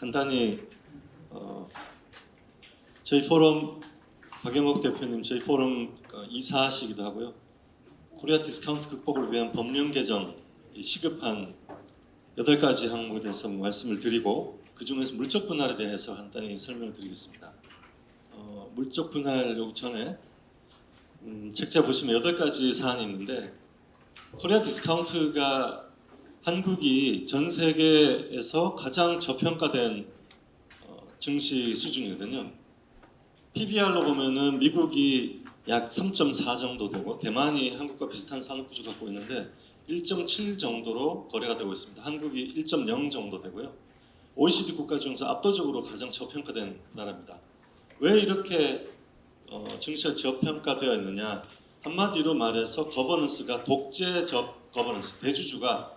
간단히 저희 포럼 박영옥 대표님 저희 포럼 이사시기도 하고요. 코리아 디스카운트 극복을 위한 법령 개정 시급한 8가지 항목에 대해서 말씀을 드리고 그 중에서 물적 분할에 대해서 간단히 설명을 드리겠습니다. 물적 분할 요기 전에 책자 보시면 8가지 사안이 있는데 코리아 디스카운트가 한국이 전 세계에서 가장 저평가된 증시 수준이거든요. PBR로 보면은 미국이 약 3.4 정도 되고 대만이 한국과 비슷한 산업 구조 갖고 있는데 1.7 정도로 거래가 되고 있습니다. 한국이 1.0 정도 되고요. OECD 국가 중에서 압도적으로 가장 저평가된 나라입니다. 왜 이렇게 증시가 저평가되어 있느냐? 한마디로 말해서 거버넌스가 독재적 거버넌스, 대주주가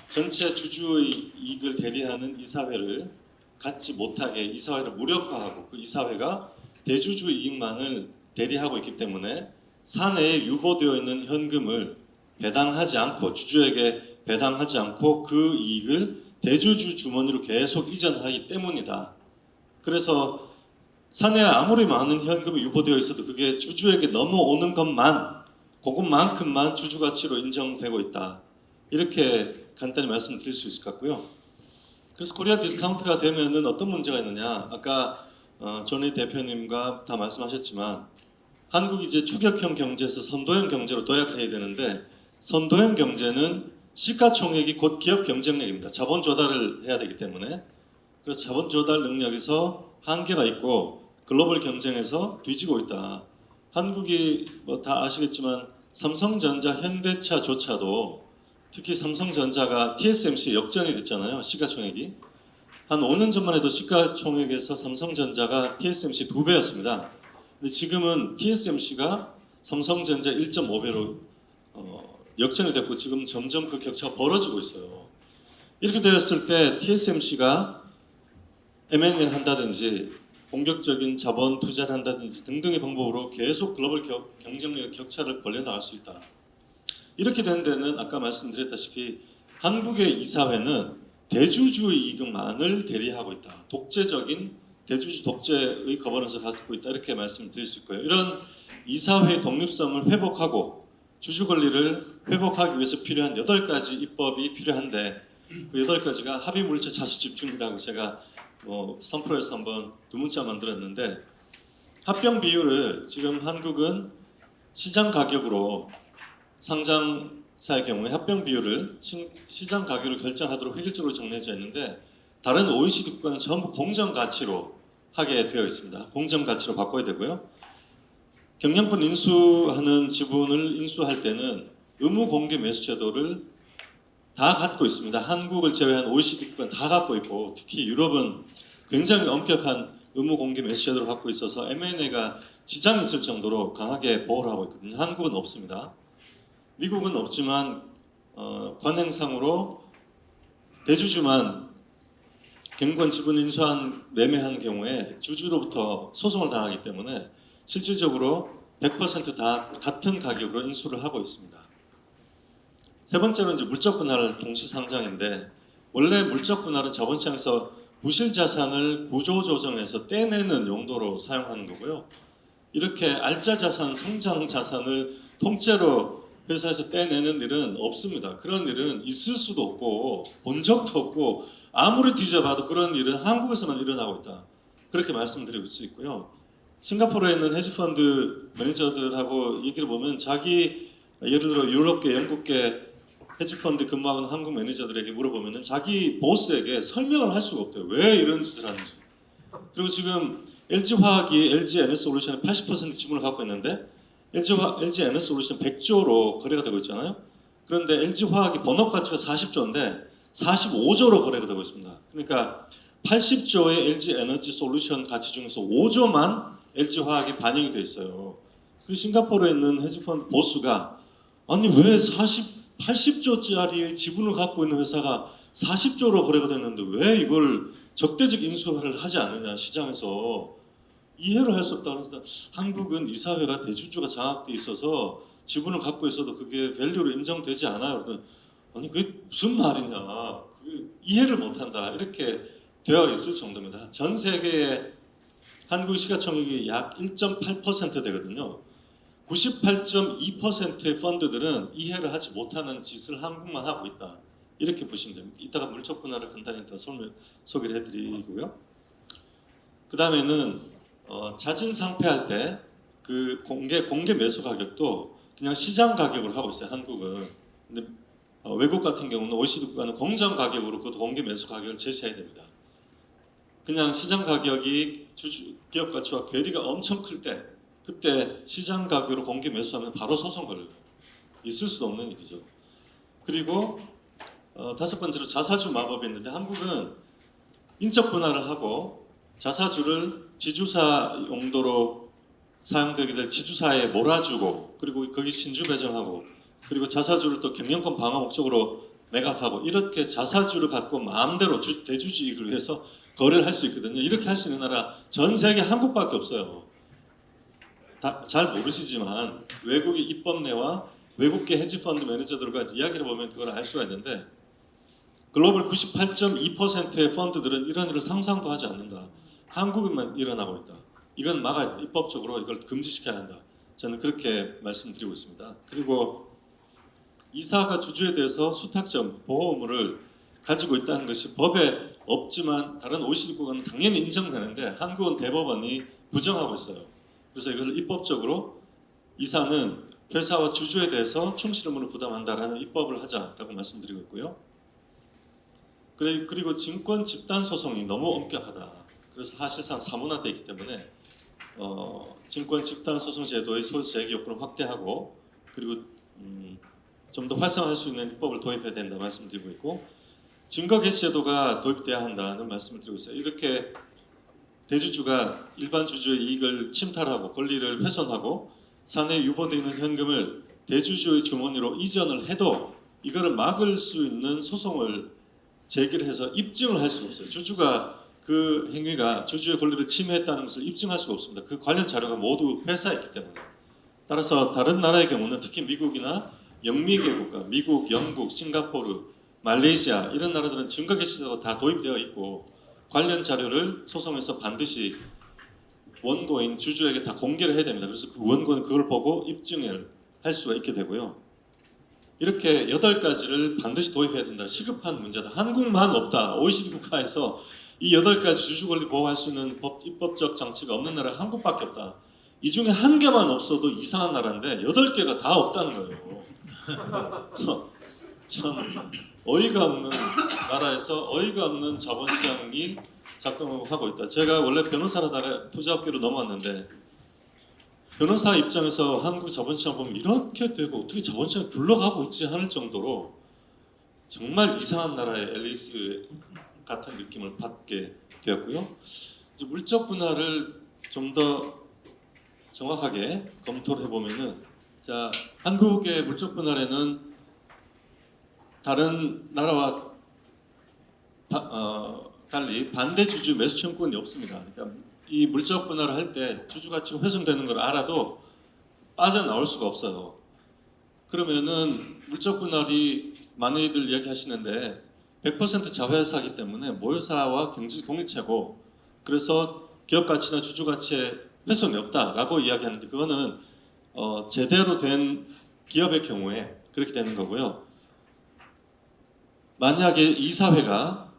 전체 주주의 이익을 대리하는 이사회를 갖지 못하게 이사회를 무력화하고 그 이사회가 대주주 이익만을 대리하고 있기 때문에 사내에 유보되어 있는 현금을 배당하지 않고 주주에게 배당하지 않고 그 이익을 대주주 주머니로 계속 이전하기 때문이다. 그래서 사내에 아무리 많은 현금이 유보되어 있어도 그게 주주에게 넘어오는 것만 그것만큼만 주주 가치로 인정되고 있다. 이렇게 간단히 말씀드릴 수 있을 것 같고요. 그래서 코리아 디스카운트가 되면은 어떤 문제가 있느냐? 아까 전희 대표님과 다 말씀하셨지만 한국이 이제 추격형 경제에서 선도형 경제로 도약해야 되는데 선도형 경제는 시가총액이 곧 기업 경쟁력입니다. 자본 조달을 해야 되기 때문에 그래서 자본 조달 능력에서 한계가 있고 글로벌 경쟁에서 뒤지고 있다. 한국이 뭐 다 아시겠지만 삼성전자, 현대차조차도 특히 삼성전자가 TSMC 역전이 됐잖아요. 시가총액이. 한 5년 전만 해도 시가총액에서 삼성전자가 TSMC 2배였습니다. 근데 지금은 TSMC가 삼성전자 1.5배로 역전이 됐고 지금 점점 그 격차가 벌어지고 있어요. 이렇게 되었을 때 TSMC가 M&A를 한다든지 공격적인 자본 투자를 한다든지 등등의 방법으로 계속 글로벌 경쟁력의 격차를 벌려나갈 수 있다. 이렇게 된 데는 아까 말씀드렸다시피 한국의 이사회는 대주주의 이익만을 대리하고 있다. 독재적인 대주주 독재의 거버넌스를 갖고 있다. 이렇게 말씀드릴 수 있고요. 이런 이사회의 독립성을 회복하고 주주 권리를 회복하기 위해서 필요한 8가지 입법이 필요한데 그 8가지가 합의물체 자수 집중이라고 제가 선프로에서 한번 두 문자 만들었는데 합병 비율을 지금 한국은 시장 가격으로 상장사의 경우에 합병 비율을 시장 가격으로 결정하도록 획일적으로 정해져 있는데 다른 OECD 국가는 전부 공정 가치로 하게 되어 있습니다. 공정 가치로 바꿔야 되고요. 경영권 인수하는 지분을 인수할 때는 의무 공개 매수 제도를 다 갖고 있습니다. 한국을 제외한 OECD 국가는 다 갖고 있고 특히 유럽은 굉장히 엄격한 의무 공개 매수 제도를 갖고 있어서 M&A가 지장이 있을 정도로 강하게 보호를 하고 있거든요. 한국은 없습니다. 미국은 없지만 관행상으로 대주주만 경권 지분 인수한 매매한 경우에 주주로부터 소송을 당하기 때문에 실질적으로 100% 다 같은 가격으로 인수를 하고 있습니다. 세 번째로 이제 물적 분할 동시 상장인데 원래 물적 분할은 자본시장에서 부실 자산을 구조 조정해서 떼내는 용도로 사용하는 거고요. 이렇게 알짜 자산, 성장 자산을 통째로 회사에서 떼내는 일은 없습니다. 그런 일은 있을 수도 없고 본 적도 없고 아무리 뒤져봐도 그런 일은 한국에서만 일어나고 있다. 그렇게 말씀드리고 수 있고요. 싱가포르에 있는 헤지펀드 매니저들하고 얘기를 보면 자기 예를 들어 유럽계, 영국계 헤지펀드 근무하는 한국 매니저들에게 물어보면 자기 보스에게 설명을 할 수가 없대요. 왜 이런 짓을 하는지. 그리고 지금 LG화학이 LG 에너지솔루션의 80% 지분을 갖고 있는데 LG 에너지솔루션 100조로 거래가 되고 있잖아요. 그런데 LG화학이 본업 가치가 40조인데 45조로 거래가 되고 있습니다. 그러니까 80조의 LG 에너지솔루션 가치 중에서 5조만 LG화학이 반영이 돼 있어요. 그리고 싱가포르에 있는 헤지펀드 보스가 아니 왜 80조짜리 지분을 갖고 있는 회사가 40조로 거래가 됐는데 왜 이걸 적대적 인수를 하지 않느냐 시장에서 이해를 할 수 없다. 그래서 한국은 이사회가 대주주가 장악돼 있어서 지분을 갖고 있어도 그게 밸류로 인정되지 않아요. 아니 그게 무슨 말이냐. 그게 이해를 못한다. 이렇게 되어 있을 정도입니다. 전 세계의 한국 시가총액이 약 1.8% 되거든요. 98.2%의 펀드들은 이해를 하지 못하는 짓을 한국만 하고 있다. 이렇게 보시면 됩니다. 이따가 물적 분할을 간단히 더 소개를 해드리고요. 그 다음에는 자진 상폐할 때 그 공개 매수 가격도 그냥 시장 가격으로 하고 있어요. 한국은. 근데 외국 같은 경우는 OECD 국가는 공정 가격으로 그 공개 매수 가격을 제시해야 됩니다. 그냥 시장 가격이 기업 가치와 괴리가 엄청 클 때 그때 시장 가격으로 공개 매수하면 바로 소송 걸려요. 있을 수도 없는 일이죠. 그리고 다섯 번째로 자사주 마법이 있는데 한국은 인적 분할을 하고 자사주를 지주사 용도로 사용되게 될 지주사에 몰아주고 그리고 거기 신주 배정하고 그리고 자사주를 또 경영권 방어 목적으로 매각하고 이렇게 자사주를 갖고 마음대로 대주주 이익을 위해서 거래를 할 수 있거든요. 이렇게 할 수 있는 나라 전 세계 한국밖에 없어요. 잘 모르시지만 외국의 입법례와 외국계 헤지펀드 매니저들과 이야기를 보면 그걸 알 수가 있는데 글로벌 98.2%의 펀드들은 이런 일을 상상도 하지 않는다. 한국에만 일어나고 있다. 이건 막아야 된다. 입법적으로 이걸 금지시켜야 한다. 저는 그렇게 말씀드리고 있습니다. 그리고 이사가 주주에 대해서 수탁점, 보호의무를 가지고 있다는 것이 법에 없지만 다른 OECD 국가는 당연히 인정되는데 한국은 대법원이 부정하고 있어요. 그래서 이것을 입법적으로 이사는 회사와 주주에 대해서 충실 의무를 부담한다라는 입법을 하자라고 말씀드리고 있고요. 그리고 증권 집단 소송이 너무 엄격하다. 그래서 사실상 사문화되어 있기 때문에 증권 집단 소송 제도의 소수 제기 요건을 확대하고 그리고 좀 더 활성화할 수 있는 입법을 도입해야 된다 말씀드리고 있고 증거 개시 제도가 도입돼야 한다는 말씀을 드리고 있어요. 이렇게 대주주가 일반 주주의 이익을 침탈하고 권리를 훼손하고 사내에 유보되어 있는 현금을 대주주의 주머니로 이전을 해도 이거를 막을 수 있는 소송을 제기를 해서 입증을 할 수가 없어요. 주주가 그 행위가 주주의 권리를 침해했다는 것을 입증할 수가 없습니다. 그 관련 자료가 모두 회사에 있기 때문에. 따라서 다른 나라의 경우는 특히 미국이나 영미계 국가, 미국, 영국, 싱가포르, 말레이시아 이런 나라들은 증거 개시제도가 다 도입되어 있고 관련 자료를 소송에서 반드시 원고인 주주에게 다 공개를 해야 됩니다. 그래서 그 원고는 그걸 보고 입증을 할 수가 있게 되고요. 이렇게 8가지를 반드시 도입해야 된다. 시급한 문제다. 한국만 없다. OECD 국가에서 이 8가지 주주 권리 보호할 수 있는 입법적 장치가 없는 나라가 한국밖에 없다. 이 중에 한 개만 없어도 이상한 나라인데 8개가 다 없다는 거예요. 참 어이가 없는 나라에서 어이가 없는 자본시장이 작동하고 있다. 제가 원래 변호사라다가 투자업계로 넘어왔는데 변호사 입장에서 한국 자본시장 보면 이렇게 되고 어떻게 자본시장이 굴러가고 있지 하는 정도로 정말 이상한 나라의 앨리스 같은 느낌을 받게 되었고요. 이제 물적 분할을 좀 더 정확하게 검토를 해보면은 자 한국의 물적 분할에는 다른 나라와 달리 반대 주주 매수 청구권이 없습니다. 그러니까 이 물적 분할을 할 때 주주 가치가 훼손되는 걸 알아도 빠져나올 수가 없어요. 그러면은 물적 분할이 많이들 이야기하시는데 100% 자회사이기 때문에 모회사와 경제적 독립체고 그래서 기업 가치나 주주 가치에 훼손이 없다라고 이야기하는데 그거는 제대로 된 기업의 경우에 그렇게 되는 거고요. 만약에 이사회가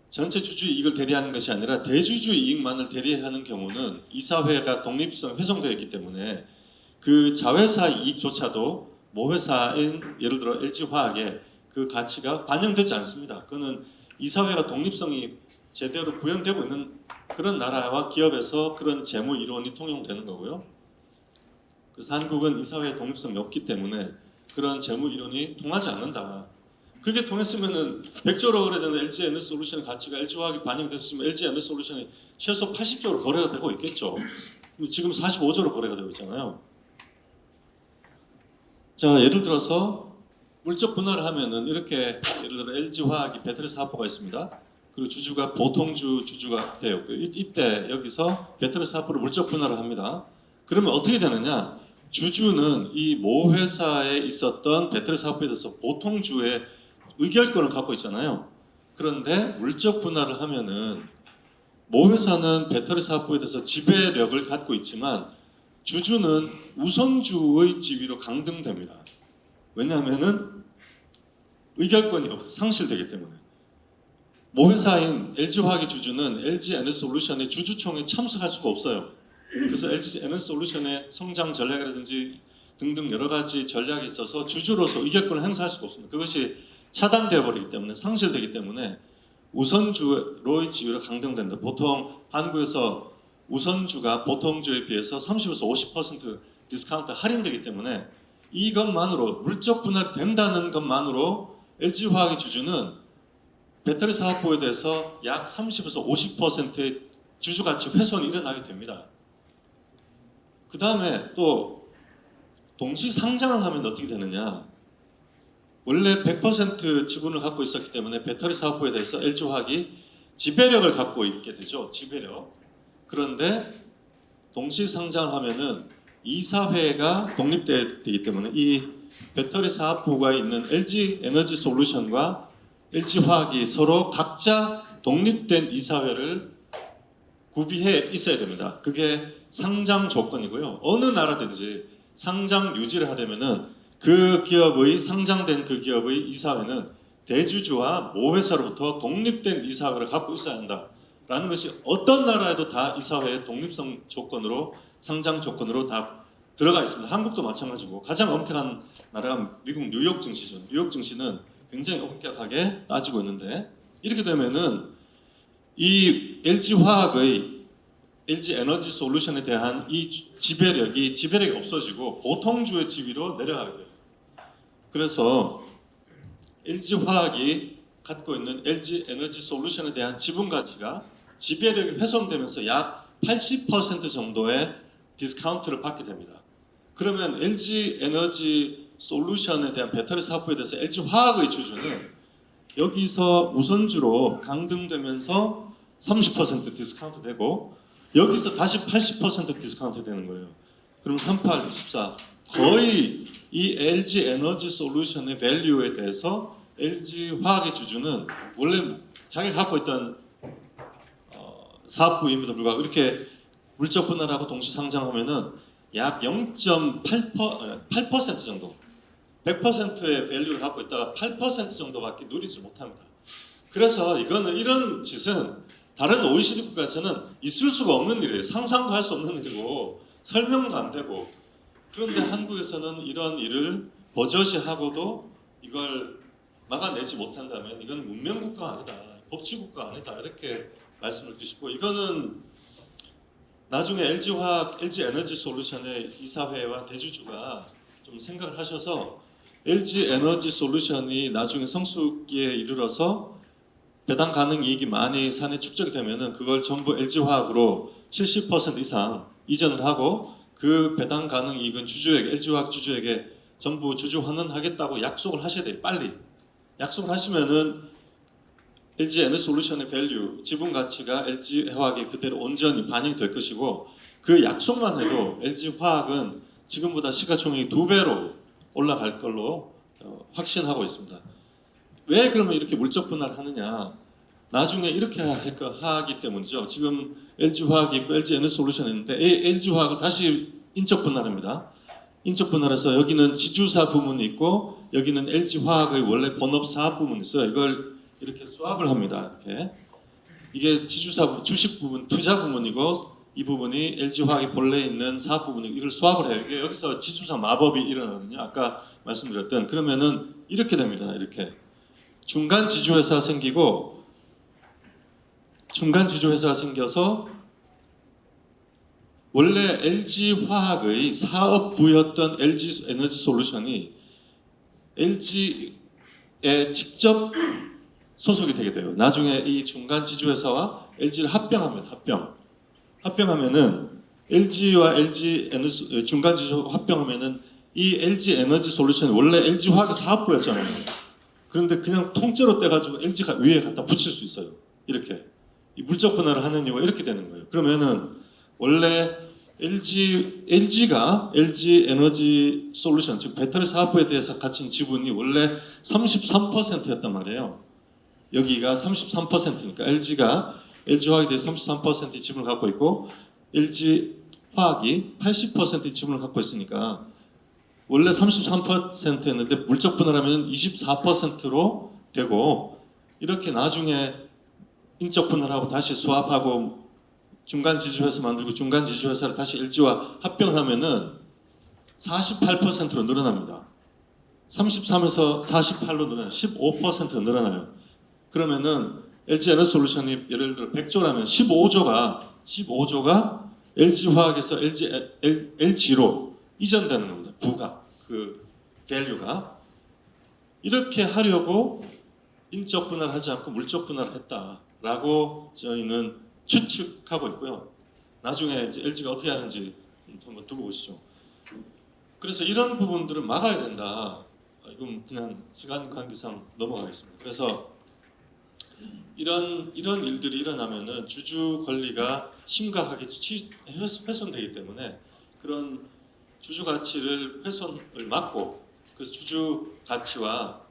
전체 주주 이익을 대리하는 것이 아니라 대주주 이익만을 대리하는 경우는 이사회가 독립성이 훼손되어 있기 때문에 그 자회사 이익조차도 모회사인 예를 들어 LG화학의 그 가치가 반영되지 않습니다. 그거는 이사회가 독립성이 제대로 구현되고 있는 그런 나라와 기업에서 그런 재무 이론이 통용되는 거고요. 그래서 한국은 이사회의 독립성이 없기 때문에 그런 재무 이론이 통하지 않는다. 그게 통했으면은 100조로 거래되는 LG 에너지솔루션의 가치가 LG화학이 반영됐으면 LG 에너지솔루션이 최소 80조로 거래가 되고 있겠죠. 지금 45조로 거래가 되고 있잖아요. 자, 예를 들어서 물적 분할을 하면은 이렇게 예를 들어 LG화학이 배터리 사업부가 있습니다. 그리고 주주가 보통주 주주가 돼요. 이때 여기서 배터리 사업부를 물적 분할을 합니다. 그러면 어떻게 되느냐? 주주는 이 모 회사에 있었던 배터리 사업부에 대해서 보통주의 의결권을 갖고 있잖아요. 그런데 물적 분할을 하면은 모 회사는 배터리 사업부에 대해서 지배력을 갖고 있지만 주주는 우선주의 지위로 강등됩니다. 왜냐하면은 의결권이 상실되기 때문에. 모 회사인 LG화학의 주주는 LG에너지솔루션의 주주총회에 참석할 수가 없어요. 그래서 LG에너지솔루션의 성장 전략이라든지 등등 여러 가지 전략이 있어서 주주로서 의결권을 행사할 수가 없습니다. 그것이 차단되어 버리기 때문에 상실되기 때문에 우선주로의 지위로 강등된다. 보통 한국에서 우선주가 보통주에 비해서 30에서 50% 디스카운트 할인되기 때문에 이것만으로 물적 분할이 된다는 것만으로 LG화학의 주주는 배터리 사업부에 대해서 약 30에서 50%의 주주 가치 훼손이 일어나게 됩니다. 그 다음에 또 동시 상장을 하면 어떻게 되느냐? 원래 100% 지분을 갖고 있었기 때문에 배터리 사업부에 대해서 LG화학이 지배력을 갖고 있게 되죠. 지배력. 그런데 동시 상장을 하면은 이사회가 독립되기 때문에 이 배터리 사업부가 있는 LG에너지솔루션과 LG화학이 서로 각자 독립된 이사회를 구비해 있어야 됩니다. 그게 상장 조건이고요. 어느 나라든지 상장 유지를 하려면은 그 기업의 상장된 그 기업의 이사회는 대주주와 모회사로부터 독립된 이사회를 갖고 있어야 한다라는 것이 어떤 나라에도 다 이사회의 독립성 조건으로 상장 조건으로 다 들어가 있습니다. 한국도 마찬가지고 가장 엄격한 나라가 미국 뉴욕 증시죠. 뉴욕 증시는 굉장히 엄격하게 따지고 있는데 이렇게 되면은 이 LG화학의 LG에너지솔루션에 대한 이 지배력이 없어지고 보통주의 지위로 내려가게 돼요. 그래서 LG화학이 갖고 있는 LG에너지솔루션에 대한 지분 가치가 지배력이 훼손되면서 약 80% 정도의 디스카운트를 받게 됩니다. 그러면 LG에너지솔루션에 대한 배터리 사업부에 대해서 LG화학의 주주는 여기서 우선주로 강등되면서 30% 디스카운트 되고 여기서 다시 80% 디스카운트 되는 거예요. 그럼 38, 24 거의 이 LG에너지솔루션의 밸류에 대해서 LG화학의 주주는 원래 자기가 갖고 있던 사업부임에도 불구하고 이렇게 물적 분할하고 동시 상장하면은 약 0.8% 정도 100%의 밸류를 갖고 있다가 8% 정도밖에 누리지 못합니다. 그래서 이런 짓은 다른 OECD 국가에서는 있을 수가 없는 일이에요. 상상도 할 수 없는 일이고 설명도 안 되고 그런데 한국에서는 이런 일을 버젓이하고도 이걸 막아내지 못한다면 이건 문명국가 아니다. 법치국가 아니다. 이렇게 말씀을 드시고 이거는 나중에 LG화학, LG에너지솔루션의 이사회와 대주주가 좀 생각을 하셔서 LG에너지솔루션이 나중에 성숙기에 이르러서 배당 가능 이익이 많이 산에 축적이 되면은 그걸 전부 LG화학으로 70% 이상 이전을 하고 그 배당 가능 이익은 주주에게 LG화학 주주에게 전부 주주 환원하겠다고 약속을 하셔야 돼요. 빨리 약속을 하시면은 LG에너지솔루션의 밸류 지분 가치가 LG화학에 그대로 온전히 반영이 될 것이고 그 약속만 해도 LG화학은 지금보다 시가총액이 2배로 올라갈 걸로 확신하고 있습니다. 왜 그러면 이렇게 물적 분할을 하느냐? 나중에 이렇게 하기 때문이죠. 지금 LG화학이 있고 LG에너지솔루션이 있는데 LG화학은 다시 인적 분할합니다. 인적 분할해서 여기는 지주사 부문이 있고 여기는 LG화학의 원래 본업 사업 부문이 있어요. 이걸 이렇게 수합을 합니다. 이렇게. 이게 지주사 주식 부분, 투자 부문이고 이 부분이 LG화학이 본래 있는 사업 부분이고 이걸 수합을 해요. 이게 여기서 지주사 마법이 일어나거든요. 아까 말씀드렸던 그러면은 이렇게 됩니다. 이렇게 중간 지주회사가 생기고 중간 지주회사가 생겨서 원래 LG화학의 사업부였던 LG에너지솔루션이 LG에 직접 소속이 되게 돼요. 나중에 이 중간 지주회사와 LG를 합병합니다. 합병하면은 LG와 LG 중간 지주 합병하면은 이 LG에너지솔루션이 원래 LG화학의 사업부였잖아요. 그런데 그냥 통째로 떼가지고 LG가 위에 갖다 붙일 수 있어요. 이렇게 이 물적 분할을 하는 이유가 이렇게 되는 거예요. 그러면은 원래 LG가 LG에너지솔루션 즉 배터리 사업부에 대해서 가진 지분이 원래 33%였단 말이에요. 여기가 33%니까 LG화학에 대해 33%의 지분을 갖고 있고 LG화학이 80%의 지분을 갖고 있으니까 원래 33%였는데 물적 분할하면 24%로 되고 이렇게 나중에 인적 분할하고 다시 수합하고 중간 지주회사 만들고 중간 지주회사를 다시 LG와 합병을 하면은 48%로 늘어납니다. 33에서 48로 늘어나요. 15% 늘어나요. 그러면은 LG 에너솔루션이 예를 들어 100조라면 15조가 LG화학에서 LG로 이전되는 겁니다. 부가 그 밸류가 이렇게 하려고 인적 분할을 하지 않고 물적 분할을 했다라고 저희는 추측하고 있고요. 나중에 이제 LG가 어떻게 하는지 한번 두고 보시죠. 그래서 이런 부분들을 막아야 된다. 이건 그냥 시간 관계상 넘어가겠습니다. 그래서 이런 일들이 일어나면은 주주 권리가 심각하게 훼손되기 때문에 그런 주주 가치를 훼손을 막고 그래서 주주 가치와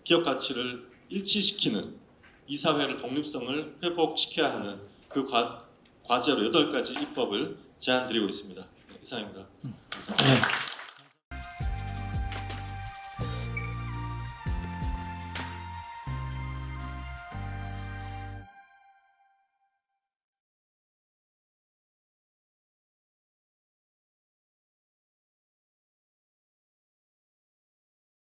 기업 가치를 일치시키는 이사회를 독립성을 회복시켜야 하는 그 과제로 8가지 입법을 제안드리고 있습니다. 네, 이상입니다. 네.